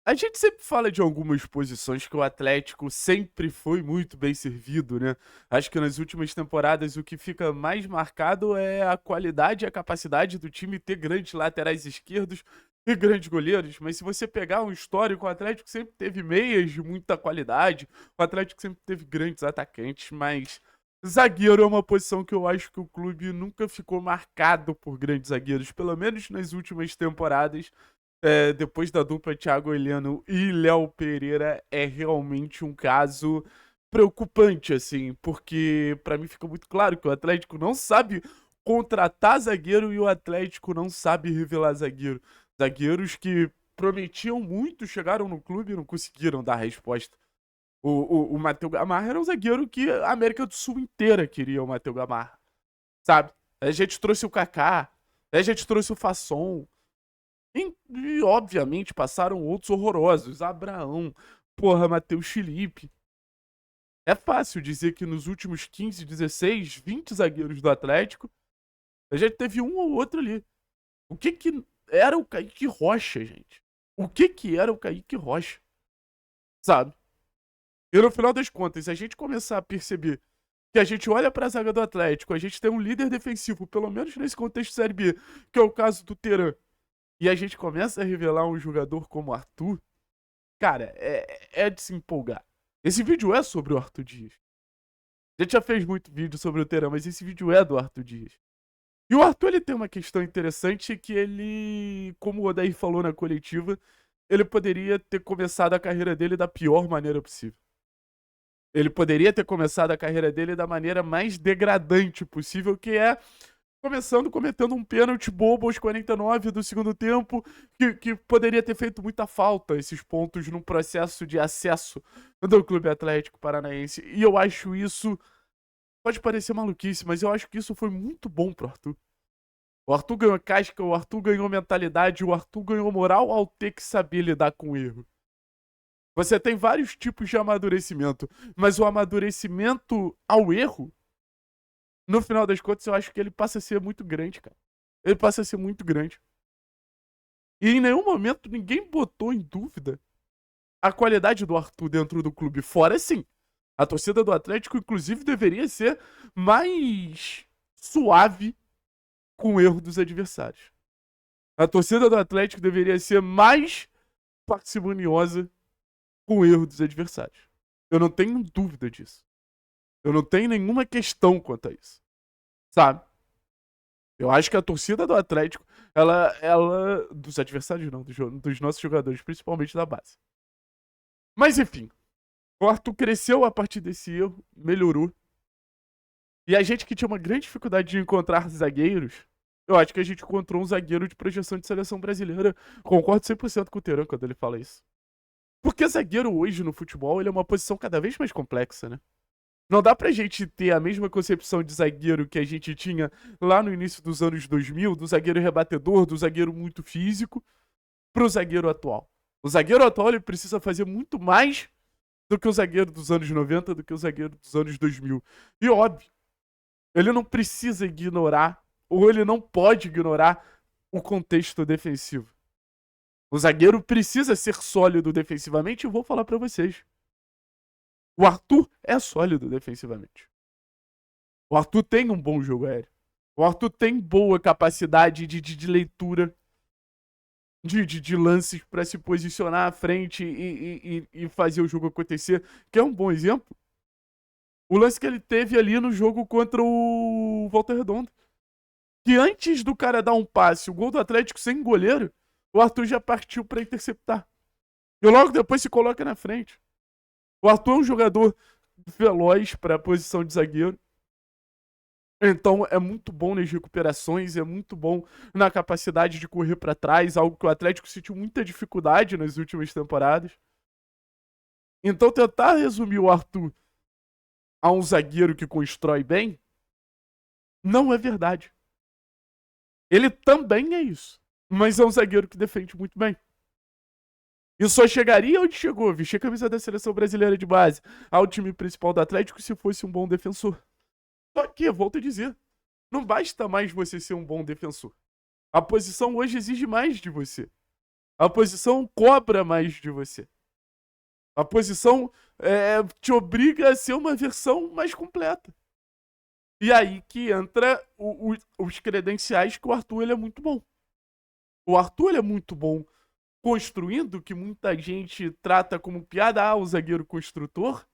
A gente sempre fala de algumas posições que o Atlético sempre foi muito bem servido, né? Acho que nas últimas temporadas o que fica mais marcado é a qualidade e a capacidade do time ter grandes laterais esquerdos e grandes goleiros. Mas se você pegar um histórico, o Atlético sempre teve meias de muita qualidade, o Atlético sempre teve grandes atacantes, mas zagueiro é uma posição que eu acho que o clube nunca ficou marcado por grandes zagueiros, pelo menos nas últimas temporadas. Depois da dupla Thiago Heleno e Léo Pereira, é realmente um caso preocupante, assim, porque pra mim fica muito claro que o Atlético não sabe contratar zagueiro e o Atlético não sabe revelar zagueiro. Zagueiros que prometiam muito, chegaram no clube e não conseguiram dar resposta. O Matheus Gamarra era um zagueiro que a América do Sul inteira queria o Matheus Gamarra, sabe? A gente trouxe o Kaká, a gente trouxe o Fasson, e, obviamente, passaram outros horrorosos. Abraão, porra, Matheus Felipe. É fácil dizer que nos últimos 15, 16, 20 zagueiros do Atlético, a gente teve um ou outro ali. O que que era o Kaique Rocha, gente? O que que era o Kaique Rocha? Sabe? E no final das contas, se a gente começar a perceber que a gente olha pra zaga do Atlético, a gente tem um líder defensivo, pelo menos nesse contexto Série B, que é o caso do Teran, e a gente começa a revelar um jogador como Arthur, cara, é de se empolgar. Esse vídeo é sobre o Arthur Dias. A gente já fez muito vídeo sobre o Teran, mas esse vídeo é do Arthur Dias. E o Arthur, ele tem uma questão interessante que ele, como o Odair falou na coletiva, ele poderia ter começado a carreira dele da pior maneira possível. Ele poderia ter começado a carreira dele da maneira mais degradante possível, que é começando cometendo um pênalti bobo aos 49 do segundo tempo, que poderia ter feito muita falta esses pontos num processo de acesso do Clube Atlético Paranaense. E eu acho isso, pode parecer maluquice, mas eu acho que isso foi muito bom pro Arthur. O Arthur ganhou casca, o Arthur ganhou mentalidade, o Arthur ganhou moral ao ter que saber lidar com o erro. Você tem vários tipos de amadurecimento, mas o amadurecimento ao erro, no final das contas, eu acho que ele passa a ser muito grande, cara. Ele passa a ser muito grande. E em nenhum momento ninguém botou em dúvida a qualidade do Arthur dentro do clube. Fora sim. A torcida do Atlético, inclusive, deveria ser mais suave com o erro dos adversários. A torcida do Atlético deveria ser mais parcimoniosa com o erro dos adversários. Eu não tenho dúvida disso. Eu não tenho nenhuma questão quanto a isso. Sabe? Eu acho que a torcida do Atlético, ela dos adversários não, dos nossos jogadores, principalmente da base. Mas enfim, o Arthur cresceu a partir desse erro, melhorou. E a gente que tinha uma grande dificuldade de encontrar zagueiros, eu acho que a gente encontrou um zagueiro de projeção de seleção brasileira. Concordo 100% com o Teran quando ele fala isso. Porque zagueiro hoje no futebol, ele é uma posição cada vez mais complexa, né? Não dá pra gente ter a mesma concepção de zagueiro que a gente tinha lá no início dos anos 2000, do zagueiro rebatedor, do zagueiro muito físico, pro zagueiro atual. O zagueiro atual ele precisa fazer muito mais do que o zagueiro dos anos 90, do que o zagueiro dos anos 2000. E óbvio, ele não precisa ignorar, ou ele não pode ignorar o contexto defensivo. O zagueiro precisa ser sólido defensivamente, e vou falar pra vocês. O Arthur é sólido defensivamente. O Arthur tem um bom jogo aéreo. O Arthur tem boa capacidade de leitura de lances para se posicionar à frente e fazer o jogo acontecer. Que é um bom exemplo. O lance que ele teve ali no jogo contra o Volta Redonda. Que antes do cara dar um passe, o gol do Atlético sem goleiro, o Arthur já partiu para interceptar. E logo depois se coloca na frente. O Arthur é um jogador veloz para a posição de zagueiro. Então é muito bom nas recuperações, é muito bom na capacidade de correr para trás, algo que o Atlético sentiu muita dificuldade nas últimas temporadas. Então tentar resumir o Arthur a um zagueiro que constrói bem não é verdade. Ele também é isso, mas é um zagueiro que defende muito bem. E só chegaria onde chegou, vestir a camisa da seleção brasileira de base, ao time principal do Atlético se fosse um bom defensor. Só que, volto a dizer, não basta mais você ser um bom defensor. A posição hoje exige mais de você. A posição cobra mais de você. A posição te obriga a ser uma versão mais completa. E aí que entra os credenciais que o Arthur ele é muito bom. O Arthur ele é muito bom construindo, que muita gente trata como piada, o zagueiro construtor.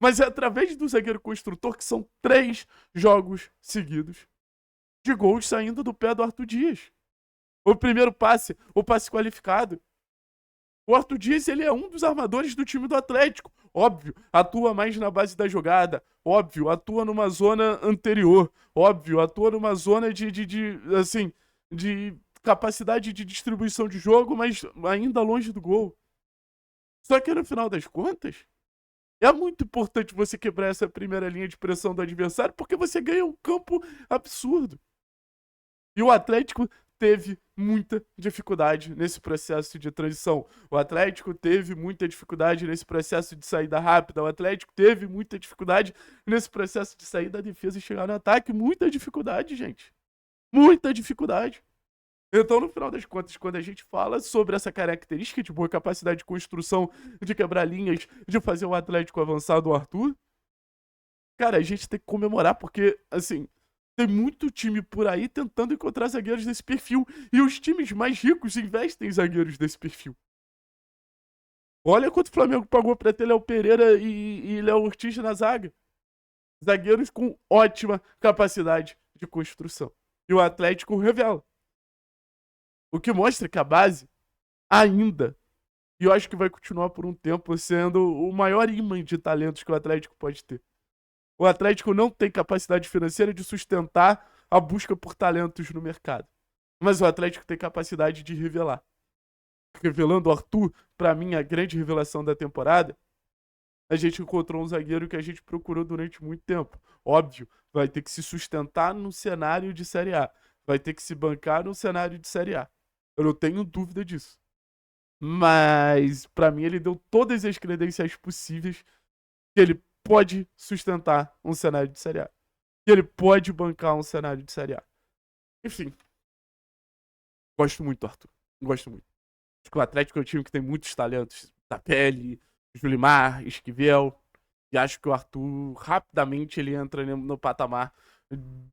Mas é através do zagueiro construtor que são 3 jogos seguidos de gols saindo do pé do Arthur Dias. O primeiro passe, o passe qualificado. O Arthur Dias, ele é um dos armadores do time do Atlético. Óbvio, atua mais na base da jogada. Óbvio, atua numa zona anterior. Óbvio, atua numa zona assim, de capacidade de distribuição de jogo, mas ainda longe do gol. Só que no final das contas, é muito importante você quebrar essa primeira linha de pressão do adversário, porque você ganha um campo absurdo. E o Atlético teve muita dificuldade nesse processo de transição. O Atlético teve muita dificuldade nesse processo de saída rápida. O Atlético teve muita dificuldade nesse processo de sair da defesa e chegar no ataque. Muita dificuldade, gente. Muita dificuldade. Então, no final das contas, quando a gente fala sobre essa característica de boa capacidade de construção, de quebrar linhas, de fazer o Atlético avançar do Arthur, cara, a gente tem que comemorar, porque, assim, tem muito time por aí tentando encontrar zagueiros desse perfil. E os times mais ricos investem em zagueiros desse perfil. Olha quanto o Flamengo pagou pra ter Léo Pereira e Léo Ortiz na zaga. Zagueiros com ótima capacidade de construção. E o Atlético revela. O que mostra que a base ainda, e eu acho que vai continuar por um tempo, sendo o maior imã de talentos que o Atlético pode ter. O Atlético não tem capacidade financeira de sustentar a busca por talentos no mercado. Mas o Atlético tem capacidade de revelar. Revelando o Arthur, para mim, a grande revelação da temporada, a gente encontrou um zagueiro que a gente procurou durante muito tempo. Óbvio, vai ter que se sustentar no cenário de Série A. Vai ter que se bancar no cenário de Série A. Eu não tenho dúvida disso. Mas, para mim, ele deu todas as credenciais possíveis que ele pode sustentar um cenário de Série A. Que ele pode bancar um cenário de Série A. Enfim. Gosto muito do Arthur. Gosto muito. Acho que o Atlético é um time que tem muitos talentos. Tapelli, Julimar, Esquivel. E acho que o Arthur, rapidamente, ele entra no patamar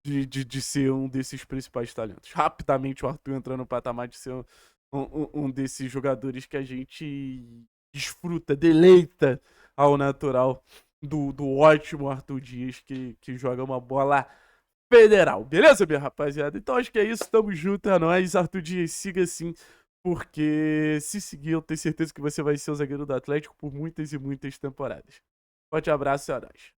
de ser um desses principais talentos. Rapidamente o Arthur entra no patamar de ser um desses jogadores que a gente desfruta, deleita ao natural do ótimo Arthur Dias, que joga uma bola federal. Beleza, minha rapaziada? Então acho que é isso. Tamo junto, é nóis. Arthur Dias, siga assim, porque se seguir, eu tenho certeza que você vai ser o zagueiro do Atlético por muitas e muitas temporadas. Forte abraço e é nóis.